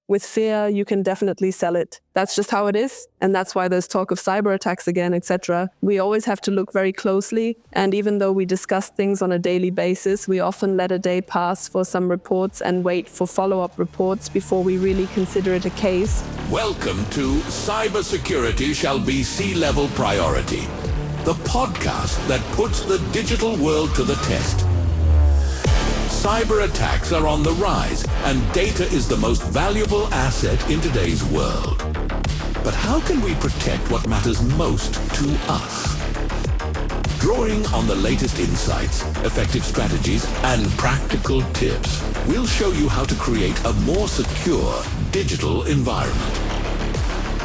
with fear, you can definitely sell it. That's just how it is. And that's why there's talk of cyber attacks again, etc. We always have to look very closely. And even though we discuss things on a daily basis, we often let a day pass for some reports and wait for follow-up reports before we really consider it a case. Welcome to Cybersecurity Shall Be C-Level Priority, the podcast that puts the digital world to the test. Cyber attacks are on the rise, and data is the most valuable asset in today's world. But how can we protect what matters most to us? Drawing on the latest insights, effective strategies, and practical tips, we'll show you how to create a more secure digital environment.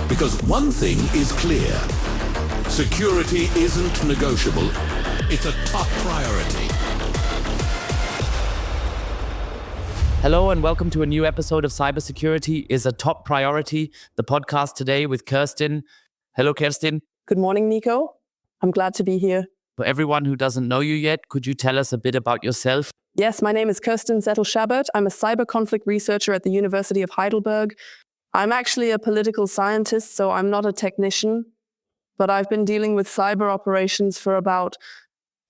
Because one thing is clear: security isn't negotiable, it's a top priority. Hello and welcome to a new episode of Cybersecurity is a Top Priority, the podcast today with Kerstin. Hello, Kerstin. Good morning, Nico. I'm glad to be here. For everyone who doesn't know you yet, could you tell us a bit about yourself? Yes, my name is Kerstin Zettl-Schabath. I'm a cyber conflict researcher at the University of Heidelberg. I'm actually a political scientist, so I'm not a technician, but I've been dealing with cyber operations for about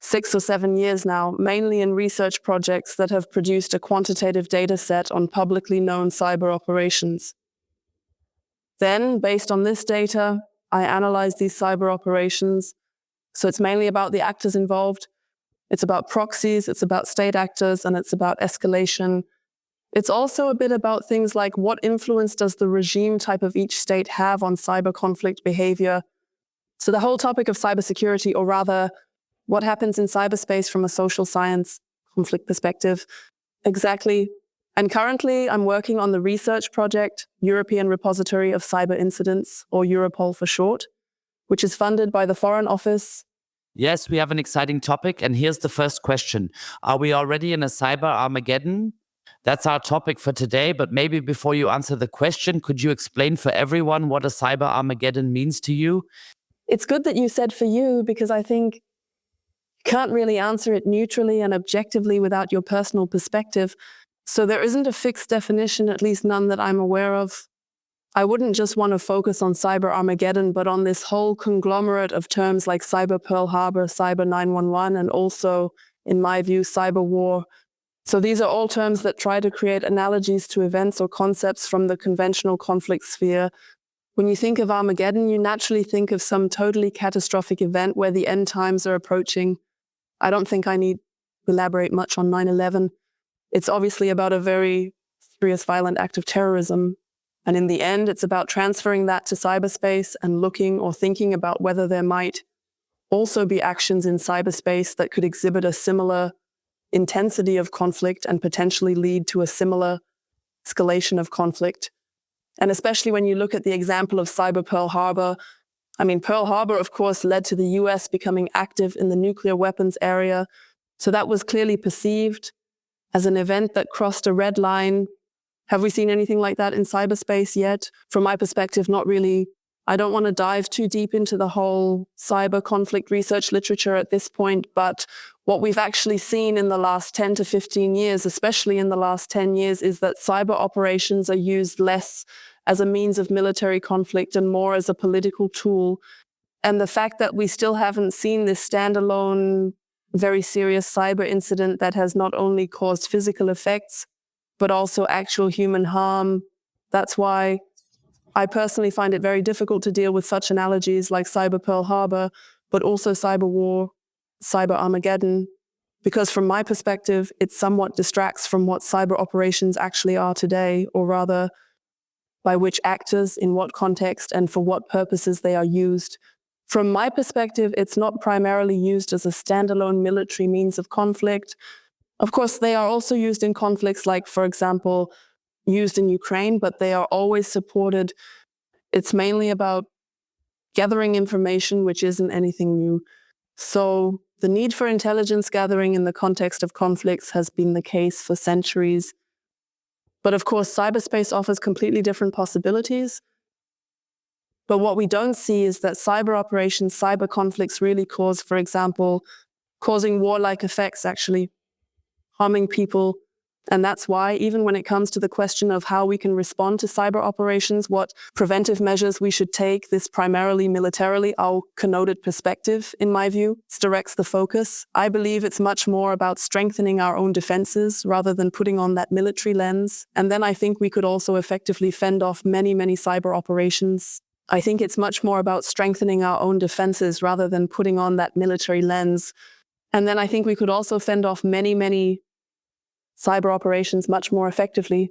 6 or 7 years now, mainly in research projects that have produced a quantitative data set on publicly known cyber operations. Then, based on this data, I analyze these cyber operations. So it's mainly about the actors involved. It's about proxies, it's about state actors, and it's about escalation. It's also a bit about things like what influence does the regime type of each state have on cyber conflict behavior. So the whole topic of cybersecurity, or rather, what happens in cyberspace from a social science conflict perspective. Exactly. And currently, I'm working on the research project, European Repository of Cyber Incidents, or EuRepoC for short, which is funded by the Foreign Office. Yes, we have an exciting topic. And here's the first question. Are we already in a cyber Armageddon? That's our topic for today. But maybe before you answer the question, could you explain for everyone what a cyber Armageddon means to you? It's good that you said for you, because I think can't really answer it neutrally and objectively without your personal perspective. So there isn't a fixed definition, at least none that I'm aware of. I wouldn't just want to focus on cyber Armageddon, but on this whole conglomerate of terms like cyber Pearl Harbor, cyber 911, and also, in my view, cyber war. So these are all terms that try to create analogies to events or concepts from the conventional conflict sphere. When you think of Armageddon, you naturally think of some totally catastrophic event where the end times are approaching. I don't think I need to elaborate much on 9/11. It's obviously about a very serious violent act of terrorism. And in the end, it's about transferring that to cyberspace and looking or thinking about whether there might also be actions in cyberspace that could exhibit a similar intensity of conflict and potentially lead to a similar escalation of conflict. And especially when you look at the example of cyber Pearl Harbor, Pearl Harbor, of course, led to the US becoming active in the nuclear weapons area. So that was clearly perceived as an event that crossed a red line. Have we seen anything like that in cyberspace yet? From my perspective, not really. I don't want to dive too deep into the whole cyber conflict research literature at this point, but what we've actually seen in the last 10 to 15 years, especially in the last 10 years, is that cyber operations are used less as a means of military conflict and more as a political tool. And the fact that we still haven't seen this standalone, very serious cyber incident that has not only caused physical effects, but also actual human harm, that's why I personally find it very difficult to deal with such analogies like cyber Pearl Harbor, but also cyber war, cyber Armageddon, because from my perspective, it somewhat distracts from what cyber operations actually are today, or rather, by which actors, in what context, and for what purposes they are used. From my perspective, it's not primarily used as a standalone military means of conflict. Of course, they are also used in conflicts like, for example, used in Ukraine, but they are always supported. It's mainly about gathering information, which isn't anything new. So the need for intelligence gathering in the context of conflicts has been the case for centuries. But of course, cyberspace offers completely different possibilities. But what we don't see is that cyber operations, cyber conflicts really cause, for example, causing warlike effects, actually harming people, And that's why, even when it comes to the question of how we can respond to cyber operations, what preventive measures we should take, this primarily militarily, our connoted perspective, in my view, directs the focus. I believe it's much more about strengthening our own defenses rather than putting on that military lens. And then I think we could also effectively fend off many, many cyber operations. I think it's much more about strengthening our own defenses rather than putting on that military lens. And then I think we could also fend off many, many cyber operations much more effectively.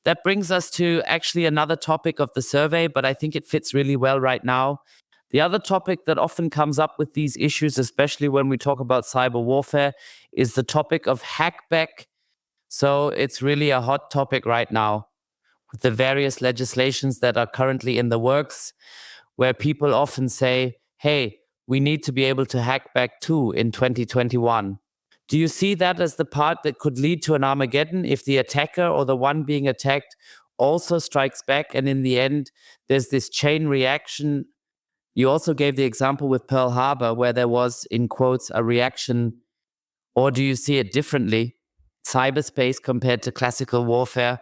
That brings us to actually another topic of the survey, but I think it fits really well right now. The other topic that often comes up with these issues, especially when we talk about cyber warfare, is the topic of hackback. So it's really a hot topic right now with the various legislations that are currently in the works, where people often say, hey, we need to be able to hack back too in 2021. Do you see that as the part that could lead to an Armageddon if the attacker or the one being attacked also strikes back, and in the end, there's this chain reaction? You also gave the example with Pearl Harbor where there was, in quotes, a reaction. Or do you see it differently? Cyberspace compared to classical warfare?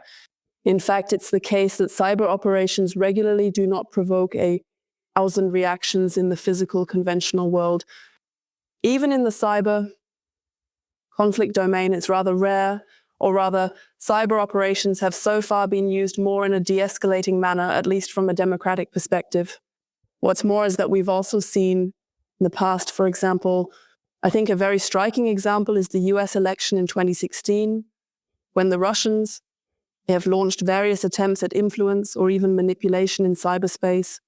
In fact, it's the case that cyber operations regularly do not provoke 1,000 reactions in the physical conventional world. Even in the cyber conflict domain, it's rather rare, or rather, cyber operations have so far been used more in a de-escalating manner, at least from a democratic perspective. What's more is that we've also seen in the past, for example, I think a very striking example is the US election in 2016, when the Russians have launched various attempts at influence or even manipulation in cyberspace.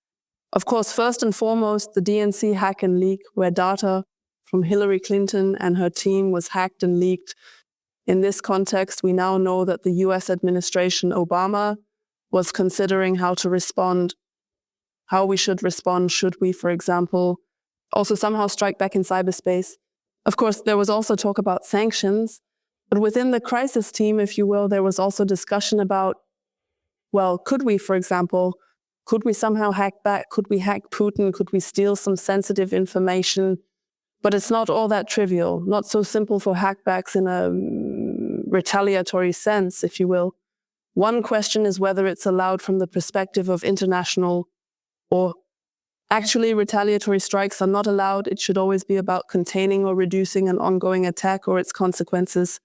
Of course, first and foremost, the DNC hack and leak, where data from Hillary Clinton and her team was hacked and leaked. In this context, we now know that the US administration, Obama, was considering how we should respond, should we, for example, also somehow strike back in cyberspace. Of course, there was also talk about sanctions, but within the crisis team, if you will, there was also discussion about, well, could we, for example, could we somehow hack back? Could we hack Putin? Could we steal some sensitive information? But it's not all that trivial, not so simple for hackbacks in a retaliatory sense, if you will. One question is whether it's allowed from the perspective of international, or actually retaliatory strikes are not allowed. It should always be about containing or reducing an ongoing attack or its consequences.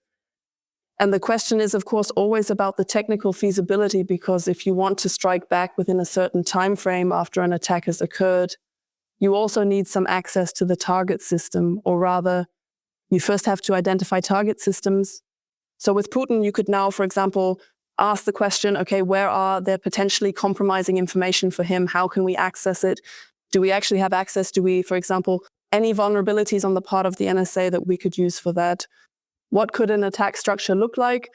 And the question is, of course, always about the technical feasibility, because if you want to strike back within a certain time frame after an attack has occurred, you also need some access to the target system, or rather, you first have to identify target systems. So with Putin, you could now, for example, ask the question, okay, where are there potentially compromising information for him? How can we access it? Do we actually have access? Do we, for example, any vulnerabilities on the part of the NSA that we could use for that? What could an attack structure look like?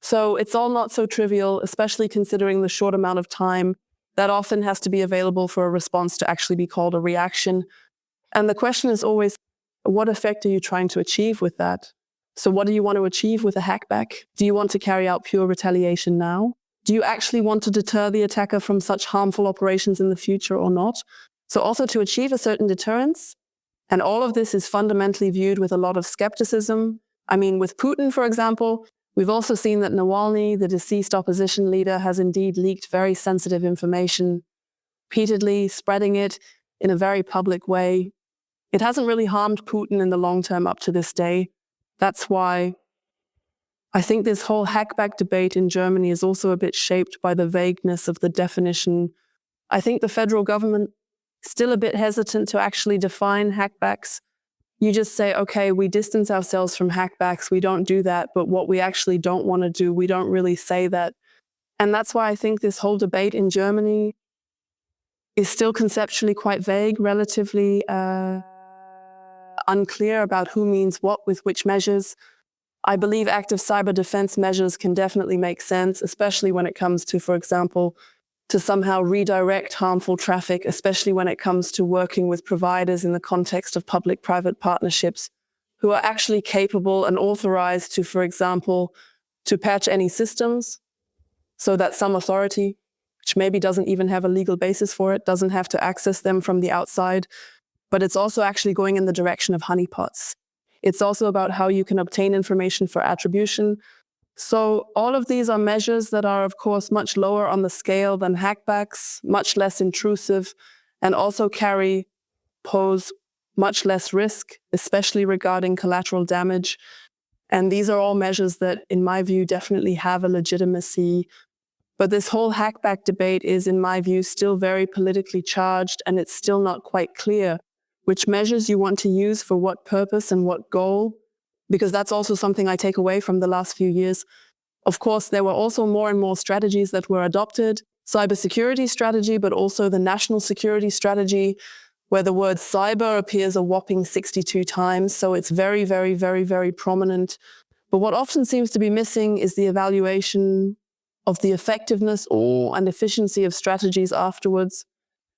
So it's all not so trivial, especially considering the short amount of time that often has to be available for a response to actually be called a reaction. And the question is always, what effect are you trying to achieve with that? So what do you want to achieve with a hackback? Do you want to carry out pure retaliation now? Do you actually want to deter the attacker from such harmful operations in the future or not? So also to achieve a certain deterrence. And all of this is fundamentally viewed with a lot of skepticism. I mean, with Putin, for example, we've also seen that Navalny, the deceased opposition leader, has indeed leaked very sensitive information, repeatedly spreading it in a very public way. It hasn't really harmed Putin in the long term up to this day. That's why I think this whole hackback debate in Germany is also a bit shaped by the vagueness of the definition. I think the federal government is still a bit hesitant to actually define hackbacks. You just say, okay, we distance ourselves from hackbacks. We don't do that. But what we actually don't want to do, we don't really say that. And that's why I think this whole debate in Germany is still conceptually quite vague, relatively unclear about who means what with which measures. I believe active cyber defense measures can definitely make sense, especially when it comes to, for example, to somehow redirect harmful traffic, especially when it comes to working with providers in the context of public-private partnerships who are actually capable and authorized to, for example, to patch any systems so that some authority, which maybe doesn't even have a legal basis for it, doesn't have to access them from the outside. But it's also actually going in the direction of honeypots. It's also about how you can obtain information for attribution. So all of these are measures that are, of course, much lower on the scale than hackbacks, much less intrusive, and also pose much less risk, especially regarding collateral damage. And these are all measures that, in my view, definitely have a legitimacy. But this whole hackback debate is, in my view, still very politically charged, and it's still not quite clear which measures you want to use for what purpose and what goal, because that's also something I take away from the last few years. Of course, there were also more and more strategies that were adopted, cybersecurity strategy, but also the national security strategy, where the word cyber appears a whopping 62 times. So it's very, very, very, very prominent. But what often seems to be missing is the evaluation of the effectiveness and efficiency of strategies afterwards.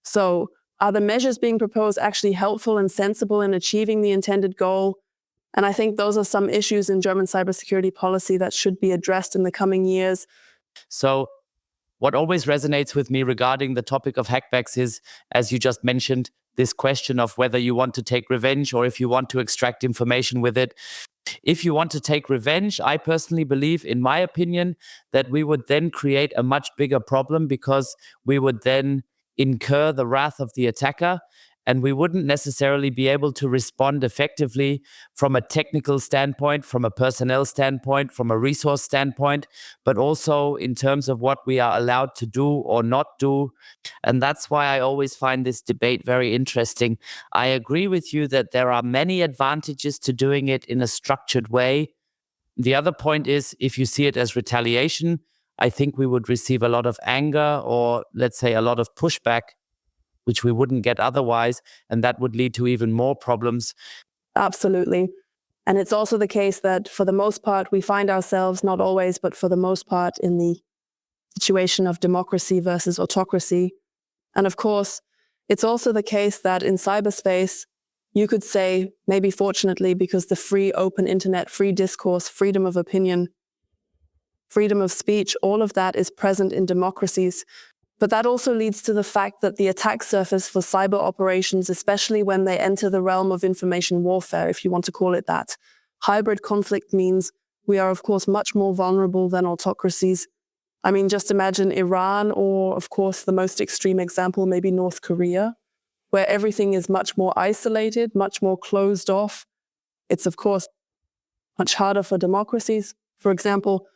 So are the measures being proposed actually helpful and sensible in achieving the intended goal? And I think those are some issues in German cybersecurity policy that should be addressed in the coming years. So what always resonates with me regarding the topic of hackbacks is, as you just mentioned, this question of whether you want to take revenge or if you want to extract information with it. If you want to take revenge, I personally believe, in my opinion, that we would then create a much bigger problem, because we would then incur the wrath of the attacker, and we wouldn't necessarily be able to respond effectively from a technical standpoint, from a personnel standpoint, from a resource standpoint, but also in terms of what we are allowed to do or not do. And that's why I always find this debate very interesting. I agree with you that there are many advantages to doing it in a structured way. The other point is, if you see it as retaliation, I think we would receive a lot of anger, or let's say a lot of pushback, which we wouldn't get otherwise, and that would lead to even more problems. Absolutely. And it's also the case that for the most part, we find ourselves, not always, but for the most part, in the situation of democracy versus autocracy. And of course, it's also the case that in cyberspace, you could say, maybe fortunately, because the free open internet, free discourse, freedom of opinion, freedom of speech, all of that is present in democracies. But that also leads to the fact that the attack surface for cyber operations, especially when they enter the realm of information warfare, if you want to call it that, hybrid conflict means we are, of course, much more vulnerable than autocracies. I mean, just imagine Iran, or, of course, the most extreme example, maybe North Korea, where everything is much more isolated, much more closed off. It's, of course, much harder for democracies, for example,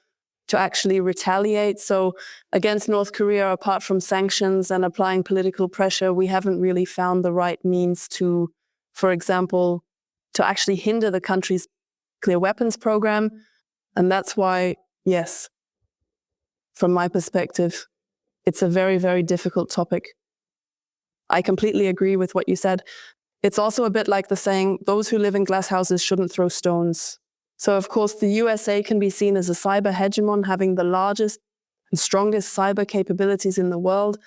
to actually retaliate. So against North Korea, apart from sanctions and applying political pressure, we haven't really found the right means to, for example, to actually hinder the country's nuclear weapons program. And that's why, yes, from my perspective, it's a very, very difficult topic. I completely agree with what you said. It's also a bit like the saying, those who live in glass houses shouldn't throw stones. So, of course, the USA can be seen as a cyber hegemon, having the largest and strongest cyber capabilities in the world.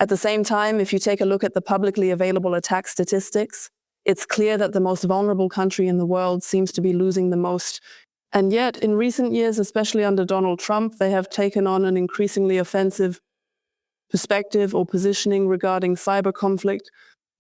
At the same time, if you take a look at the publicly available attack statistics, it's clear that the most vulnerable country in the world seems to be losing the most. And yet, in recent years, especially under Donald Trump, they have taken on an increasingly offensive perspective or positioning regarding cyber conflict.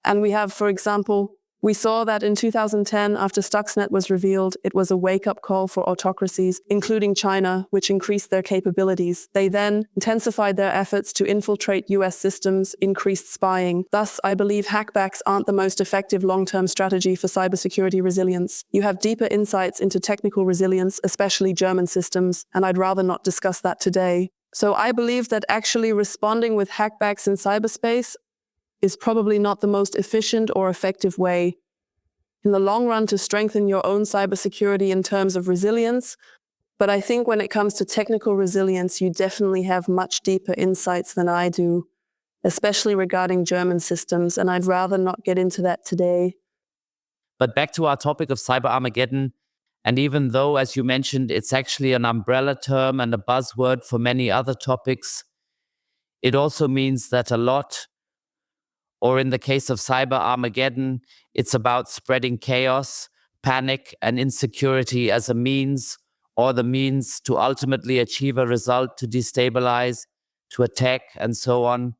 And we have, for example, we saw that in 2010, after Stuxnet was revealed, it was a wake-up call for autocracies, including China, which increased their capabilities. They then intensified their efforts to infiltrate US systems, increased spying. Thus, I believe hackbacks aren't the most effective long-term strategy for cybersecurity resilience. You have deeper insights into technical resilience, especially German systems, and I'd rather not discuss that today. So I believe that actually responding with hackbacks in cyberspace is probably not the most efficient or effective way in the long run to strengthen your own cybersecurity in terms of resilience. But I think when it comes to technical resilience, you definitely have much deeper insights than I do, especially regarding German systems, and I'd rather not get into that today. But back to our topic of Cyber Armageddon, and even though, as you mentioned, it's actually an umbrella term and a buzzword for many other topics, it also means that a lot, or in the case of Cyber Armageddon, it's about spreading chaos, panic, and insecurity as a means, or the means to ultimately achieve a result, to destabilize, to attack, and so on.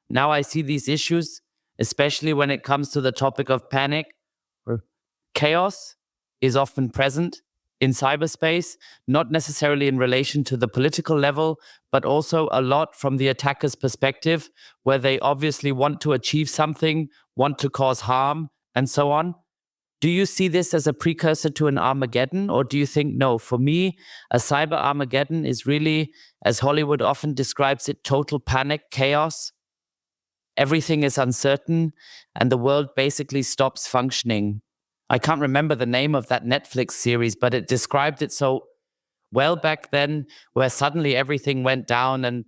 Now I see these issues, especially when it comes to the topic of panic, where chaos is often present. in cyberspace, not necessarily in relation to the political level, but also a lot from the attacker's perspective, where they obviously want to achieve something, want to cause harm, and so on. Do you see this as a precursor to an Armageddon, or do you think, no, for me, a cyber Armageddon is really, as Hollywood often describes it, total panic, chaos? Everything is uncertain, and the world basically stops functioning. I can't remember the name of that Netflix series, but it described it so well back then, where suddenly everything went down and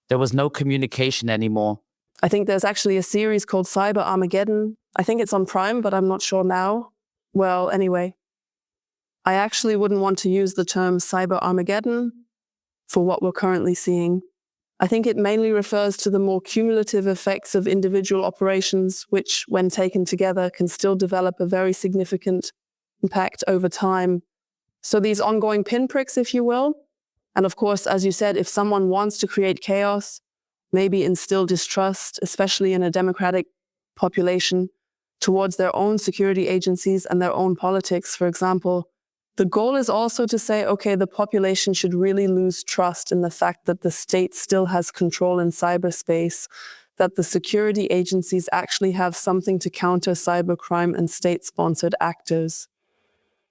there was no communication anymore. I think there's actually a series called Cyber Armageddon. I think it's on Prime, but I'm not sure now. Well, anyway, I actually wouldn't want to use the term Cyber Armageddon for what we're currently seeing. I think it mainly refers to the more cumulative effects of individual operations, which, when taken together, can still develop a very significant impact over time. So these ongoing pinpricks, if you will. And of course, as you said, if someone wants to create chaos, maybe instill distrust, especially in a democratic population, towards their own security agencies and their own politics, for example, the goal is also to say, okay, the population should really lose trust in the fact that the state still has control in cyberspace, that the security agencies actually have something to counter cybercrime and state-sponsored actors.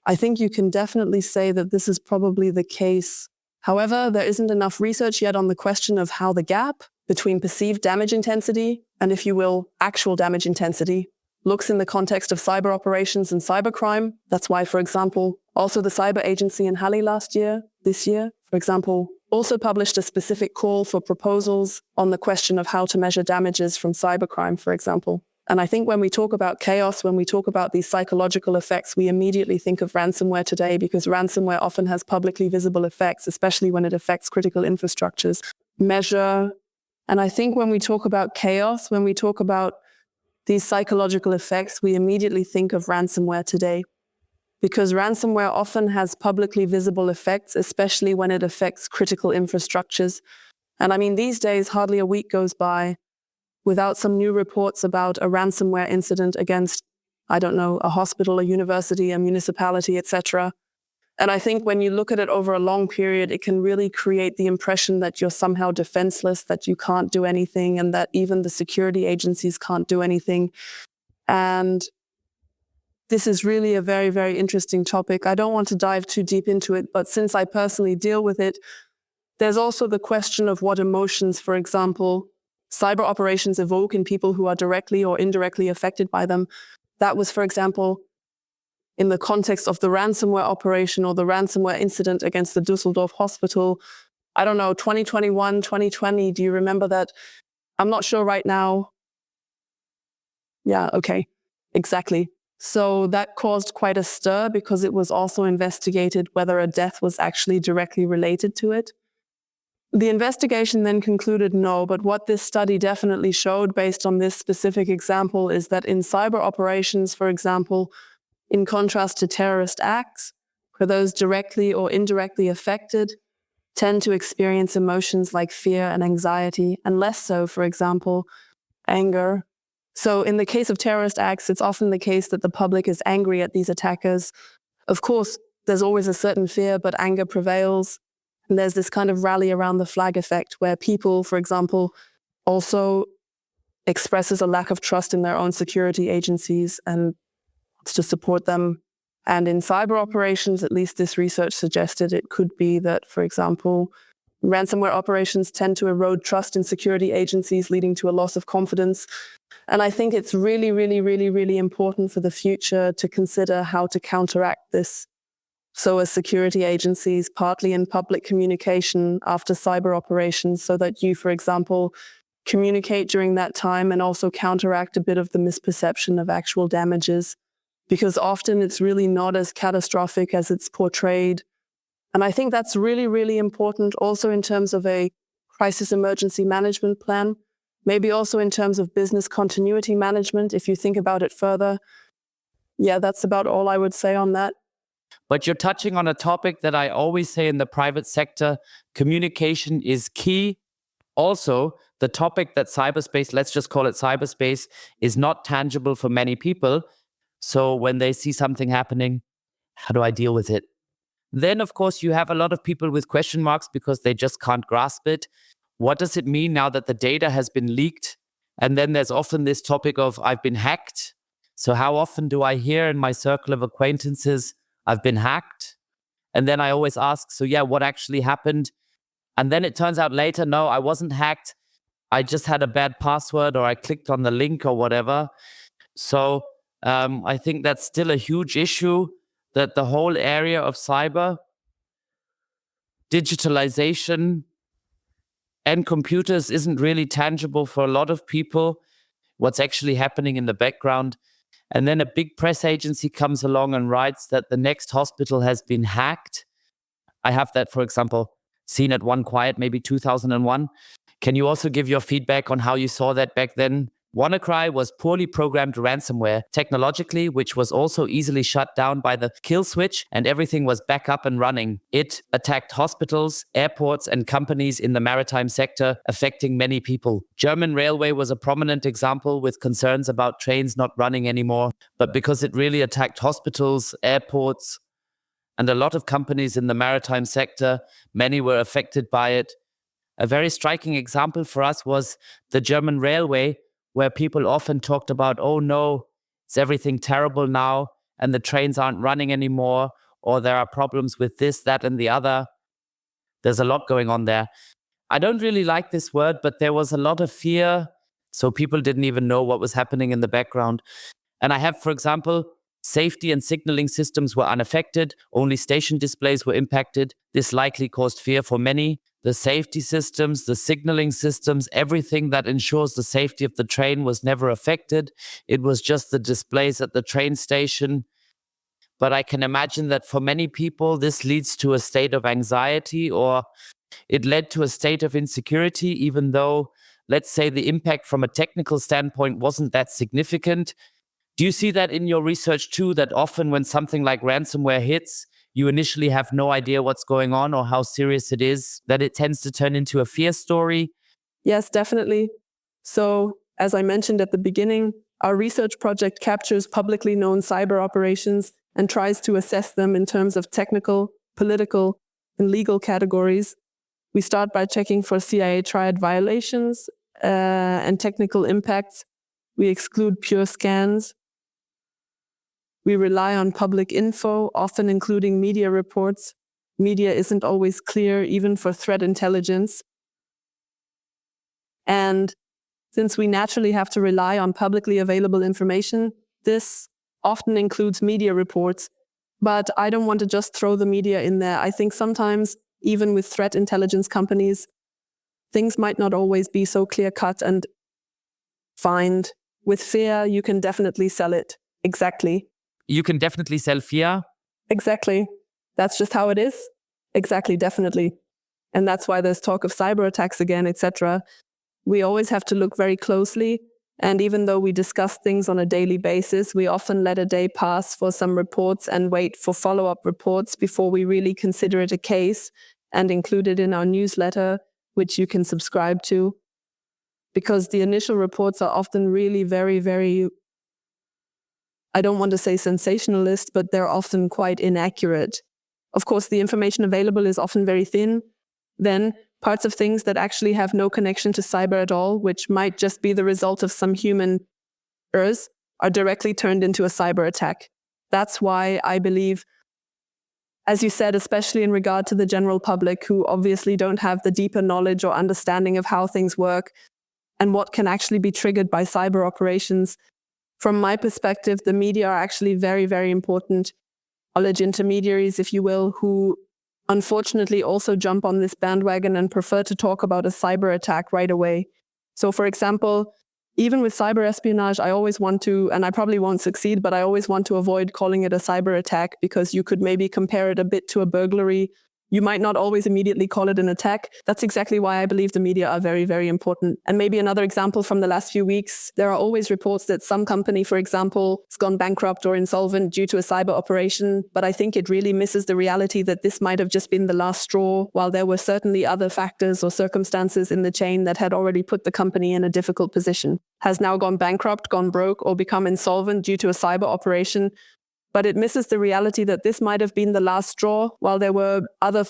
I think you can definitely say that this is probably the case. However, there isn't enough research yet on the question of how the gap between perceived damage intensity and, if you will, actual damage intensity looks in the context of cyber operations and cybercrime. That's why, for example, also the cyber agency in Halle this year, for example, also published a specific call for proposals on the question of how to measure damages from cybercrime, for example. And I think when we talk about chaos, when we talk about these psychological effects, we immediately think of ransomware today, because ransomware often has publicly visible effects, especially when it affects critical infrastructures. And I think when we talk about chaos, when we talk about these psychological effects, we immediately think of ransomware today, because ransomware often has publicly visible effects, especially when it affects critical infrastructures. And I mean, these days, hardly a week goes by without some new reports about a ransomware incident against, I don't know, a hospital, a university, a municipality, etc. And I think when you look at it over a long period, it can really create the impression that you're somehow defenseless, that you can't do anything, and that even the security agencies can't do anything. And this is really a very, very interesting topic. I don't want to dive too deep into it, but since I personally deal with it, there's also the question of what emotions, for example, cyber operations evoke in people who are directly or indirectly affected by them. That was, for example, in the context of the ransomware operation or the ransomware incident against the Düsseldorf hospital, I don't know, 2021, 2020, do you remember that? I'm not sure right now. Yeah, okay, exactly. So that caused quite a stir, because it was also investigated whether a death was actually directly related to it. The investigation then concluded no, but what this study definitely showed based on this specific example is that in cyber operations, for example, in contrast to terrorist acts, where those directly or indirectly affected tend to experience emotions like fear and anxiety, and less so, for example, anger. So in the case of terrorist acts, it's often the case that the public is angry at these attackers. Of course, there's always a certain fear, but anger prevails. And there's this kind of rally around the flag effect, where people, for example, also expresses a lack of trust in their own security agencies and to support them. And in cyber operations, at least this research suggested it could be that, for example, ransomware operations tend to erode trust in security agencies, leading to a loss of confidence. And I think it's really, really, really, really important for the future to consider how to counteract this. So as security agencies, partly in public communication after cyber operations, so that you, for example, communicate during that time and also counteract a bit of the misperception of actual damages, because often it's really not as catastrophic as it's portrayed. And I think that's really, really important also in terms of a crisis emergency management plan, maybe also in terms of business continuity management, if you think about it further. Yeah, that's about all I would say on that. But you're touching on a topic that I always say in the private sector: communication is key. Also, the topic that cyberspace, let's just call it cyberspace, is not tangible for many people. So when they see something happening, how do I deal with it? Then, of course, you have a lot of people with question marks because they just can't grasp it. What does it mean now that the data has been leaked? And then there's often this topic of I've been hacked. So how often do I hear in my circle of acquaintances, I've been hacked? And then I always ask, so yeah, what actually happened? And then it turns out later, no, I wasn't hacked. I just had a bad password or I clicked on the link or whatever. So I think that's still a huge issue, that the whole area of cyber, digitalization, and computers isn't really tangible for a lot of people, what's actually happening in the background. And then a big press agency comes along and writes that the next hospital has been hacked. I have that, for example, seen at One Quiet, maybe 2001. Can you also give your feedback on how you saw that back then? WannaCry was poorly programmed ransomware technologically, which was also easily shut down by the kill switch, and everything was back up and running. It attacked hospitals, airports, and companies in the maritime sector, affecting many people. German railway was a prominent example with concerns about trains not running anymore, but because it really attacked hospitals, airports, and a lot of companies in the maritime sector, many were affected by it. A very striking example for us was the German railway, where people often talked about, oh no, is everything terrible now and the trains aren't running anymore, or there are problems with this, that, and the other. There's a lot going on there. I don't really like this word, but there was a lot of fear, so people didn't even know what was happening in the background. And I have, for example, safety and signaling systems were unaffected, only station displays were impacted. This likely caused fear for many. The safety systems, the signaling systems, everything that ensures the safety of the train was never affected. It was just the displays at the train station. But I can imagine that for many people, this leads to a state of anxiety, or it led to a state of insecurity, even though, let's say, the impact from a technical standpoint wasn't that significant. Do you see that in your research too, that often when something like ransomware hits, you initially have no idea what's going on or how serious it is, that it tends to turn into a fear story? Yes, definitely. So, as I mentioned at the beginning, our research project captures publicly known cyber operations and tries to assess them in terms of technical, political, and legal categories. We start by checking for CIA triad violations and technical impacts. We exclude pure scans. We rely on public info, often including media reports. Media isn't always clear, even for threat intelligence. And since we naturally have to rely on publicly available information, this often includes media reports. But I don't want to just throw the media in there. I think sometimes, even with threat intelligence companies, things might not always be so clear-cut and defined. With fear, you can definitely sell it. Exactly. You can definitely sell fear? Exactly. That's just how it is. Exactly, definitely. And that's why there's talk of cyber attacks again, etc. We always have to look very closely. And even though we discuss things on a daily basis, we often let a day pass for some reports and wait for follow-up reports before we really consider it a case and include it in our newsletter, which you can subscribe to. Because the initial reports are often really very, very, I don't want to say sensationalist, but they're often quite inaccurate. Of course, the information available is often very thin. Then parts of things that actually have no connection to cyber at all, which might just be the result of some human errors, are directly turned into a cyber attack. That's why I believe, as you said, especially in regard to the general public who obviously don't have the deeper knowledge or understanding of how things work and what can actually be triggered by cyber operations, from my perspective, the media are actually very, very important knowledge intermediaries, if you will, who unfortunately also jump on this bandwagon and prefer to talk about a cyber attack right away. So for example, even with cyber espionage, I always want to, and I probably won't succeed, but I always want to avoid calling it a cyber attack because you could maybe compare it a bit to a burglary. You might not always immediately call it an attack. That's exactly why I believe the media are very, very important. And maybe another example from the last few weeks, there are always reports that some company, for example, has gone bankrupt or insolvent due to a cyber operation. But I think it really misses the reality that this might have just been the last straw, while there were certainly other factors or circumstances in the chain that had already put the company in a difficult position. Has now gone bankrupt, gone broke, or become insolvent due to a cyber operation But it misses the reality that this might have been the last straw, while there were other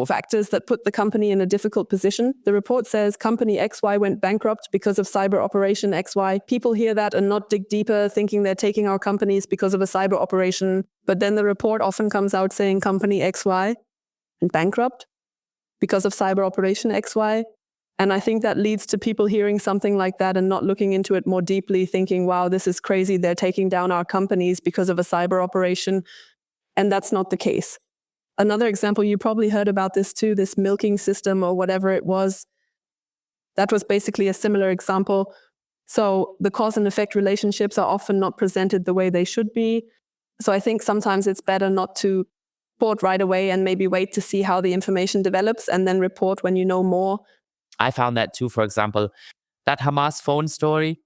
factors that put the company in a difficult position. The report says company XY went bankrupt because of cyber operation XY. People hear that and not dig deeper, thinking they're taking our companies because of a cyber operation. But then the report often comes out saying company XY went bankrupt because of cyber operation XY. And I think that leads to people hearing something like that and not looking into it more deeply, thinking, wow, this is crazy. They're taking down our companies because of a cyber operation. And that's not the case. Another example, you probably heard about this too, this milking system or whatever it was. That was basically a similar example. So the cause and effect relationships are often not presented the way they should be. So I think sometimes it's better not to report right away and maybe wait to see how the information develops and then report when you know more. I found that too, for example. That Hamas phone story,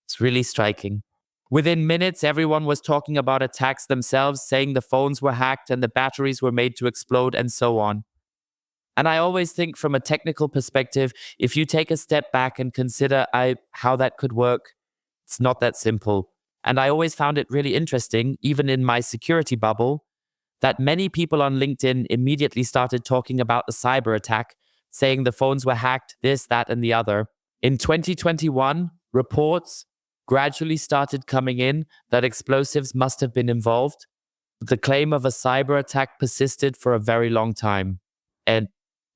it's really striking. Within minutes, everyone was talking about attacks themselves, saying the phones were hacked and the batteries were made to explode and so on. And I always think from a technical perspective, if you take a step back and consider how that could work, it's not that simple. And I always found it really interesting, even in my security bubble, that many people on LinkedIn immediately started talking about the cyber attack, saying the phones were hacked, this, that, and the other. In 2021, reports gradually started coming in that explosives must have been involved. The claim of a cyber attack persisted for a very long time. And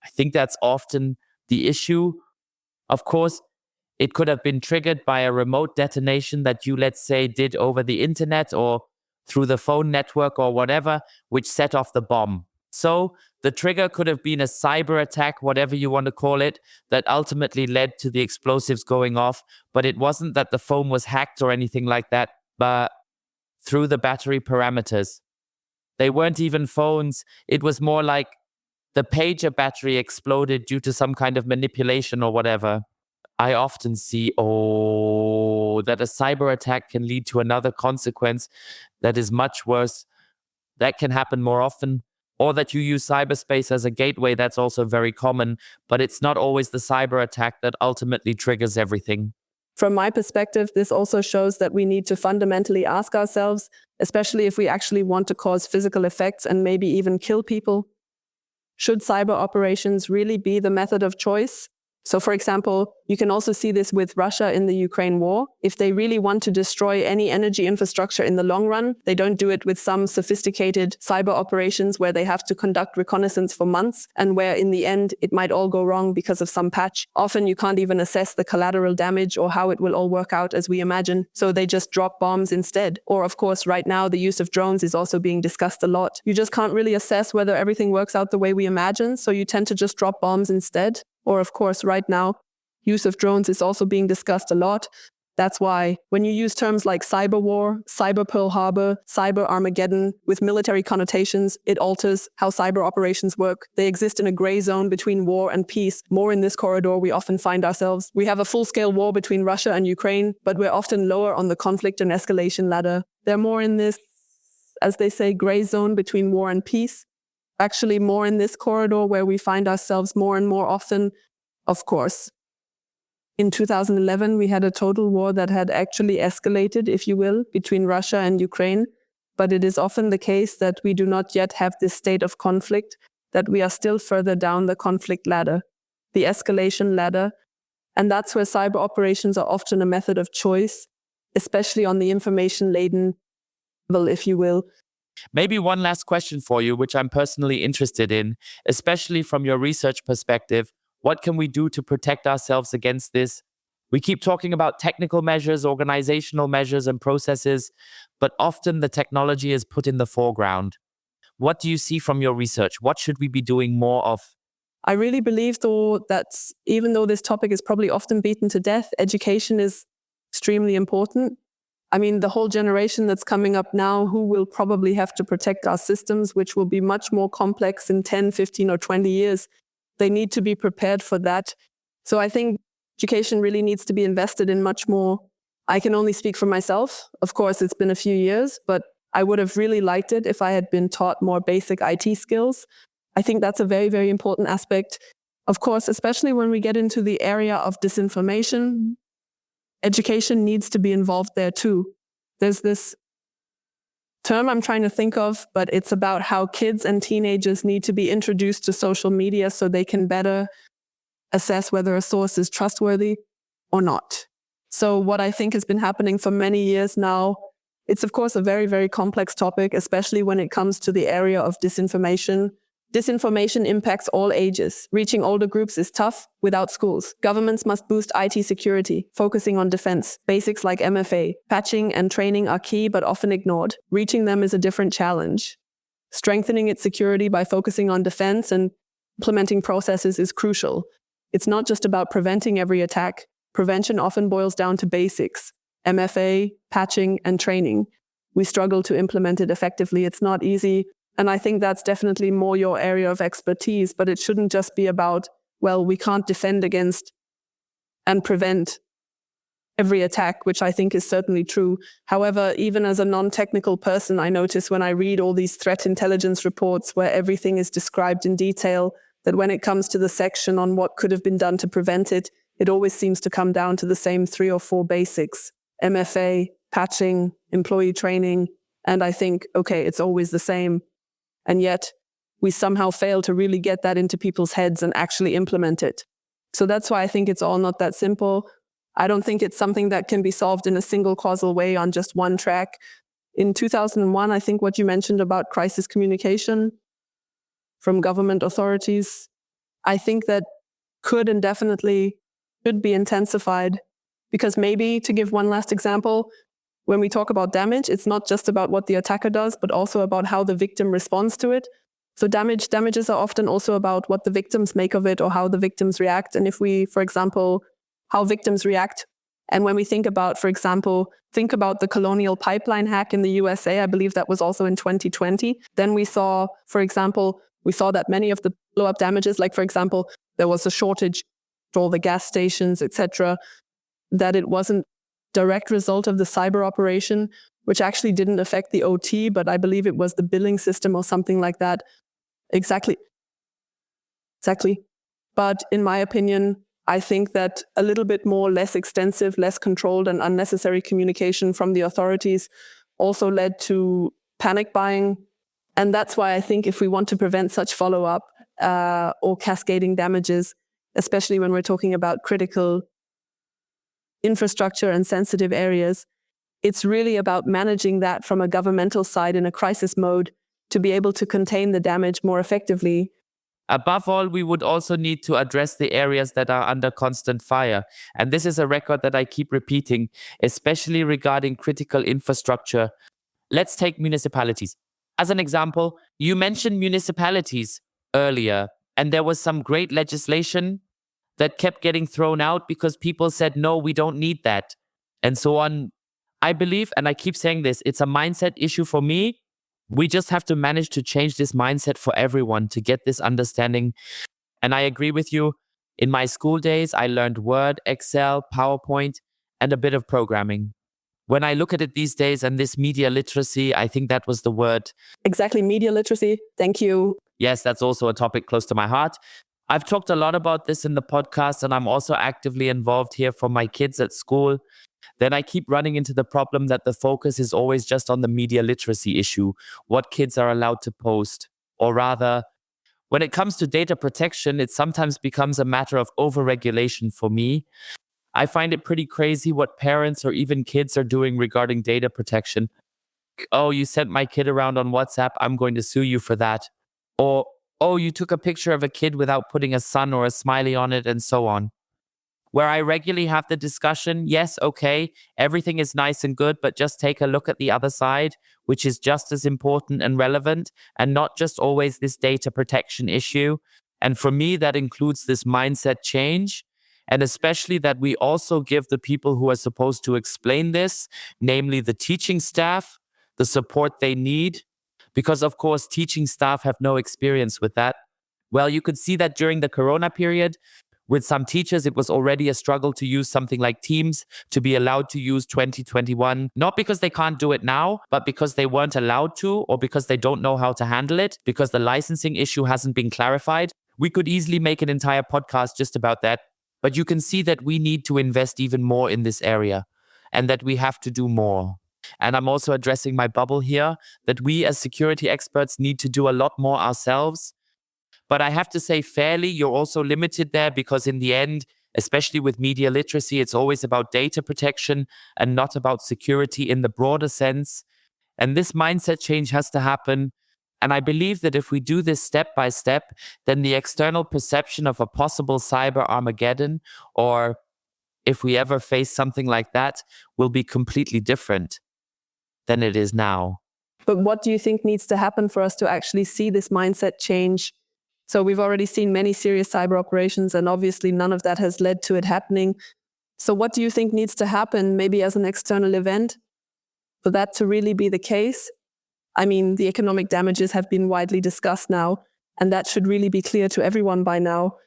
I think that's often the issue. Of course, it could have been triggered by a remote detonation that you, let's say, did over the internet or through the phone network or whatever, which set off the bomb. So the trigger could have been a cyber attack, whatever you want to call it, that ultimately led to the explosives going off. But it wasn't that the phone was hacked or anything like that, but through the battery parameters. They weren't even phones. It was more like the pager battery exploded due to some kind of manipulation or whatever. I often see, that a cyber attack can lead to another consequence that is much worse. That can happen more often. Or that you use cyberspace as a gateway, that's also very common, but it's not always the cyber attack that ultimately triggers everything. From my perspective, this also shows that we need to fundamentally ask ourselves, especially if we actually want to cause physical effects and maybe even kill people, should cyber operations really be the method of choice? So, for example, you can also see this with Russia in the Ukraine war. If they really want to destroy any energy infrastructure in the long run, they don't do it with some sophisticated cyber operations where they have to conduct reconnaissance for months and where in the end it might all go wrong because of some patch. Often you can't even assess the collateral damage or how it will all work out as we imagine. So they just drop bombs instead. Or of course, right now the use of drones is also being discussed a lot. You just can't really assess whether everything works out the way we imagine. So you tend to just drop bombs instead. Or of course, right now, use of drones is also being discussed a lot. That's why when you use terms like cyber war, cyber Pearl Harbor, cyber Armageddon with military connotations, it alters how cyber operations work. They exist in a gray zone between war and peace. More in this corridor we often find ourselves. We have a full-scale war between Russia and Ukraine, but we're often lower on the conflict and escalation ladder. They're more in this, as they say, gray zone between war and peace. Actually more in this corridor where we find ourselves more and more often, of course. In 2011, we had a total war that had actually escalated, if you will, between Russia and Ukraine. But it is often the case that we do not yet have this state of conflict, that we are still further down the conflict ladder, the escalation ladder. And that's where cyber operations are often a method of choice, especially on the information-laden level, if you will. Maybe one last question for you, which I'm personally interested in, especially from your research perspective. What can we do to protect ourselves against this? We keep talking about technical measures, organizational measures, and processes, but often the technology is put in the foreground. What do you see from your research? What should we be doing more of? I really believe, though, that even though this topic is probably often beaten to death, education is extremely important. I mean, the whole generation that's coming up now, who will probably have to protect our systems, which will be much more complex in 10, 15, or 20 years. They need to be prepared for that. So I think education really needs to be invested in much more. I can only speak for myself. Of course, it's been a few years, but I would have really liked it if I had been taught more basic IT skills. I think that's a very, very important aspect. Of course, especially when we get into the area of disinformation, education needs to be involved there too. There's this term I'm trying to think of, but it's about how kids and teenagers need to be introduced to social media so they can better assess whether a source is trustworthy or not. So what I think has been happening for many years now, it's of course a very, very complex topic, especially when it comes to the area of disinformation. Disinformation impacts all ages. Reaching older groups is tough without schools. Governments must boost IT security, focusing on defense. Basics like MFA, patching and training are key but often ignored. Reaching them is a different challenge. Strengthening its security by focusing on defense and implementing processes is crucial. It's not just about preventing every attack. Prevention often boils down to basics: MFA, patching, and training. We struggle to implement it effectively. It's not easy. And I think that's definitely more your area of expertise, but it shouldn't just be about, well, we can't defend against and prevent every attack, which I think is certainly true. However, even as a non-technical person, I notice when I read all these threat intelligence reports where everything is described in detail, that when it comes to the section on what could have been done to prevent it, it always seems to come down to the same 3 or 4 basics: MFA, patching, employee training. And I think, okay, it's always the same. And yet we somehow fail to really get that into people's heads and actually implement it. So that's why I think it's all not that simple. I don't think it's something that can be solved in a single causal way on just one track. In 2001, I think what you mentioned about crisis communication from government authorities, I think that could and definitely should be intensified. Because maybe, to give one last example, when we talk about damage, it's not just about what the attacker does, but also about how the victim responds to it. So damages are often also about what the victims make of it or how the victims react. And if we, for example, how victims react, and when we think about, for example, think about the Colonial Pipeline hack in the USA, I believe that was also in 2020, then we saw, for example, that many of the blow-up damages, like, for example, there was a shortage at all the gas stations, etc., that it wasn't direct result of the cyber operation, which actually didn't affect the OT, but I believe it was the billing system or something like that. Exactly. But in my opinion, I think that a little bit more less extensive, less controlled and unnecessary communication from the authorities also led to panic buying. And that's why I think if we want to prevent such follow-up or cascading damages, especially when we're talking about critical infrastructure and sensitive areas, it's really about managing that from a governmental side in a crisis mode to be able to contain the damage more effectively. Above all, we would also need to address the areas that are under constant fire. And this is a record that I keep repeating, especially regarding critical infrastructure. Let's take municipalities. As an example, you mentioned municipalities earlier, and there was some great legislation that kept getting thrown out because people said, no, we don't need that, and so on. I believe, and I keep saying this, it's a mindset issue for me. We just have to manage to change this mindset for everyone to get this understanding. And I agree with you. In my school days, I learned Word, Excel, PowerPoint, and a bit of programming. When I look at it these days and this media literacy, I think that was the word. Exactly, media literacy. Thank you. Yes, that's also a topic close to my heart. I've talked a lot about this in the podcast, and I'm also actively involved here for my kids at school. Then I keep running into the problem that the focus is always just on the media literacy issue, what kids are allowed to post. Or rather, when it comes to data protection, it sometimes becomes a matter of overregulation for me. I find it pretty crazy what parents or even kids are doing regarding data protection. Oh, you sent my kid around on WhatsApp, I'm going to sue you for that. Or, oh, you took a picture of a kid without putting a sun or a smiley on it, and so on. Where I regularly have the discussion, yes, okay, everything is nice and good, but just take a look at the other side, which is just as important and relevant, and not just always this data protection issue. And for me, that includes this mindset change, and especially that we also give the people who are supposed to explain this, namely the teaching staff, the support they need. Because, of course, teaching staff have no experience with that. Well, you could see that during the Corona period, with some teachers, it was already a struggle to use something like Teams, to be allowed to use 2021, not because they can't do it now, but because they weren't allowed to, or because they don't know how to handle it, because the licensing issue hasn't been clarified. We could easily make an entire podcast just about that. But you can see that we need to invest even more in this area and that we have to do more. and I'm also addressing my bubble here, that we as security experts need to do a lot more ourselves. But I have to say fairly, you're also limited there because in the end, especially with media literacy, it's always about data protection and not about security in the broader sense. And this mindset change has to happen. And I believe that if we do this step by step, then the external perception of a possible cyber Armageddon, or if we ever face something like that, will be completely different than it is now. But what do you think needs to happen for us to actually see this mindset change? So we've already seen many serious cyber operations, and obviously none of that has led to it happening. So what do you think needs to happen, maybe as an external event, for that to really be the case? I mean, the economic damages have been widely discussed now, and that should really be clear to everyone by now.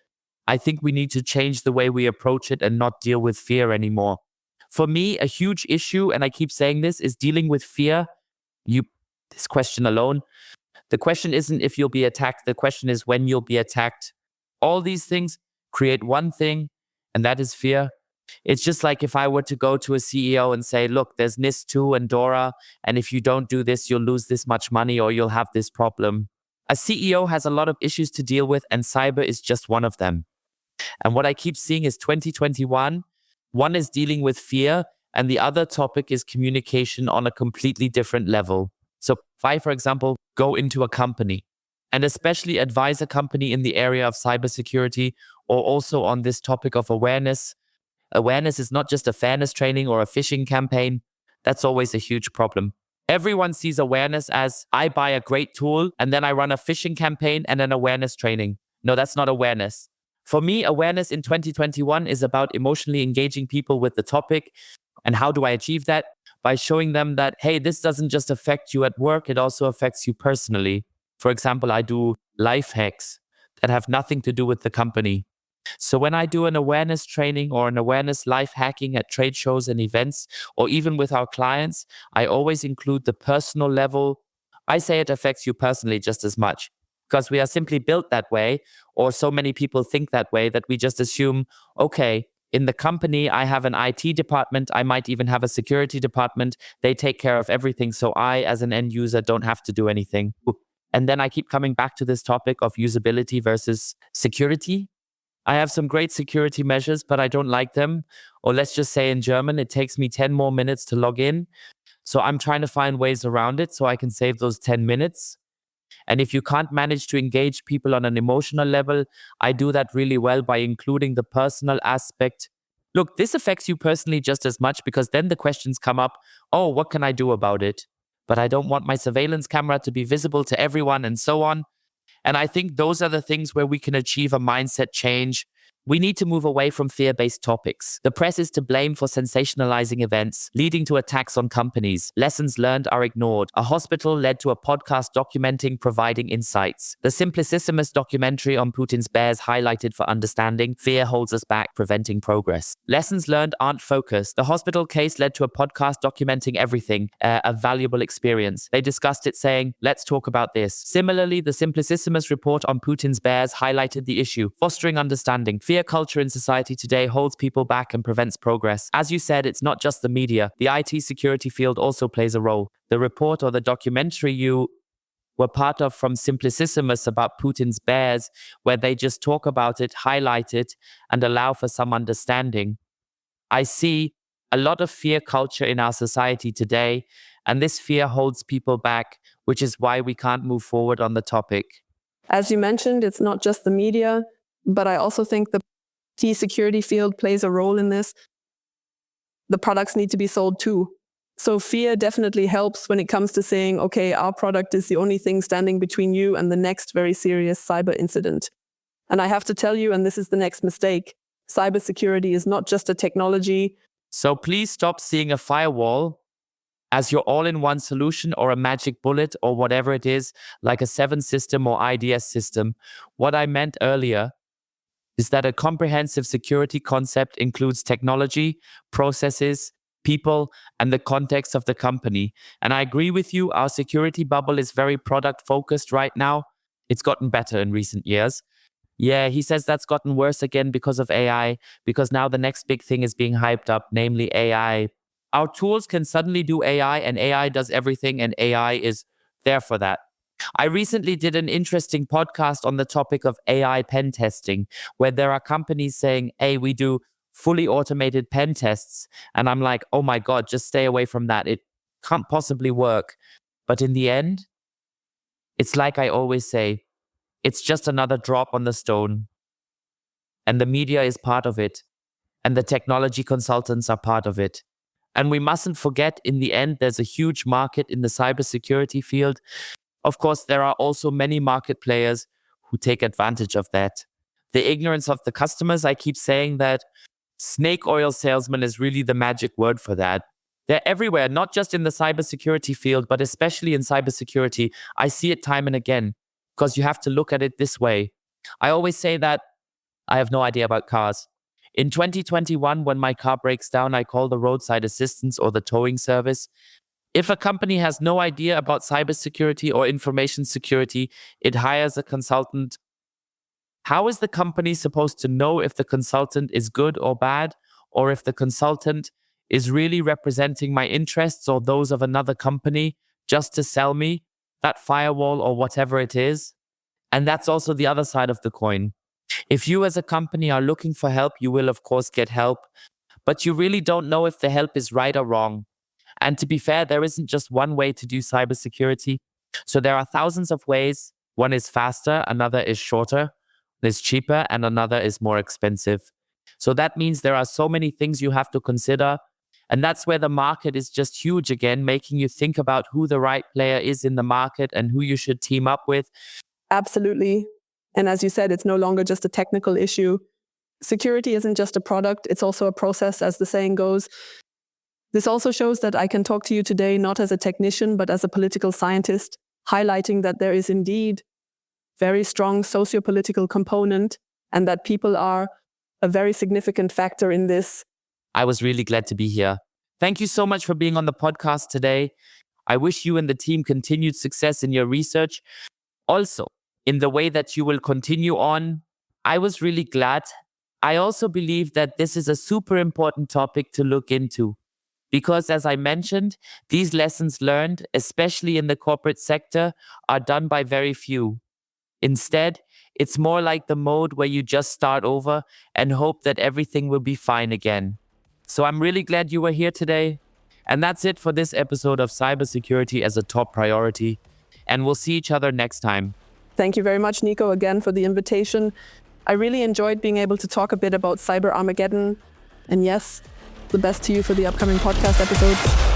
I think we need to change the way we approach it and not deal with fear anymore. For me, a huge issue, and I keep saying this, is dealing with fear. This question alone. The question isn't if you'll be attacked. The question is when you'll be attacked. All these things create one thing, and that is fear. It's just like if I were to go to a CEO and say, look, there's NIS2 and DORA, and if you don't do this, you'll lose this much money or you'll have this problem. A CEO has a lot of issues to deal with, and cyber is just one of them. And what I keep seeing is 2021, one is dealing with fear, and the other topic is communication on a completely different level. So if I, for example, go into a company and especially advise a company in the area of cybersecurity or also on this topic of awareness. Awareness is not just a fairness training or a phishing campaign. That's always a huge problem. Everyone sees awareness as I buy a great tool and then I run a phishing campaign and an awareness training. No, that's not awareness. For me, awareness in 2021 is about emotionally engaging people with the topic. And how do I achieve that? By showing them that, hey, this doesn't just affect you at work, it also affects you personally. For example, I do life hacks that have nothing to do with the company. So when I do an awareness training or an awareness life hacking at trade shows and events, or even with our clients, I always include the personal level. I say it affects you personally just as much because we are simply built that way, or so many people think that way, that we just assume, okay, in the company, I have an IT department. I might even have a security department. They take care of everything. So I, as an end user, don't have to do anything. And then I keep coming back to this topic of usability versus security. I have some great security measures, but I don't like them. Or let's just say in German, it takes me 10 more minutes to log in. So I'm trying to find ways around it so I can save those 10 minutes. And if you can't manage to engage people on an emotional level, I do that really well by including the personal aspect. Look, this affects you personally just as much because then the questions come up, oh, what can I do about it? But I don't want my surveillance camera to be visible to everyone and so on. And I think those are the things where we can achieve a mindset change. We need to move away from fear-based topics. The press is to blame for sensationalizing events, leading to attacks on companies. Lessons learned are ignored. A hospital led to a podcast documenting providing insights. The Simplicissimus documentary on Putin's bears highlighted for understanding. Fear holds us back, preventing progress. Lessons learned aren't focused. The hospital case led to a podcast documenting everything, a valuable experience. They discussed it saying, let's talk about this. Similarly, the Simplicissimus report on Putin's bears highlighted the issue, fostering understanding. Fear culture in society today holds people back and prevents progress. As you said, it's not just the media. The IT security field also plays a role. The report or the documentary you were part of from Simplicissimus about Putin's bears, where they just talk about it, highlight it, and allow for some understanding. I see a lot of fear culture in our society today, and this fear holds people back, which is why we can't move forward on the topic. As you mentioned, it's not just the media, but I also think the IT security field plays a role in this. The products need to be sold too. So fear definitely helps when it comes to saying, okay, our product is the only thing standing between you and the next very serious cyber incident. And I have to tell you, and this is the next mistake, cybersecurity is not just a technology. So please stop seeing a firewall as your all-in-one solution or a magic bullet or whatever it is, like a 7 system or IDS system. What I meant earlier is that a comprehensive security concept includes technology, processes, people, and the context of the company. And I agree with you, our security bubble is very product-focused right now. It's gotten better in recent years. Yeah, he says that's gotten worse again because of AI, because now the next big thing is being hyped up, namely AI. Our tools can suddenly do AI, and AI does everything, and AI is there for that. I recently did an interesting podcast on the topic of AI pen testing, where there are companies saying, hey, we do fully automated pen tests. And I'm like, oh my God, just stay away from that. It can't possibly work. But in the end, it's like I always say, it's just another drop on the stone. And the media is part of it. And the technology consultants are part of it. And we mustn't forget, in the end, there's a huge market in the cybersecurity field. Of course, there are also many market players who take advantage of that. The ignorance of the customers, I keep saying that snake oil salesman is really the magic word for that. They're everywhere, not just in the cybersecurity field, but especially in cybersecurity. I see it time and again, because you have to look at it this way. I always say that I have no idea about cars. In 2021, when my car breaks down, I call the roadside assistance or the towing service. If a company has no idea about cybersecurity or information security, it hires a consultant. How is the company supposed to know if the consultant is good or bad, or if the consultant is really representing my interests or those of another company just to sell me that firewall or whatever it is? And that's also the other side of the coin. If you as a company are looking for help, you will of course get help, but you really don't know if the help is right or wrong. And to be fair, there isn't just one way to do cybersecurity. So there are thousands of ways. One is faster, another is shorter, is cheaper, and another is more expensive. So that means there are so many things you have to consider. And that's where the market is just huge again, making you think about who the right player is in the market and who you should team up with. Absolutely. And as you said, it's no longer just a technical issue. Security isn't just a product, it's also a process, as the saying goes. This also shows that I can talk to you today not as a technician, but as a political scientist, highlighting that there is indeed very strong socio-political component and that people are a very significant factor in this. I was really glad to be here. Thank you so much for being on the podcast today. I wish you and the team continued success in your research. Also, in the way that you will continue on, I was really glad. I also believe that this is a super important topic to look into. Because as I mentioned, these lessons learned, especially in the corporate sector, are done by very few. Instead, it's more like the mode where you just start over and hope that everything will be fine again. So I'm really glad you were here today. And that's it for this episode of Cybersecurity as a Top Priority. And we'll see each other next time. Thank you very much, Nico, again for the invitation. I really enjoyed being able to talk a bit about Cyber Armageddon. And yes, the best to you for the upcoming podcast episodes.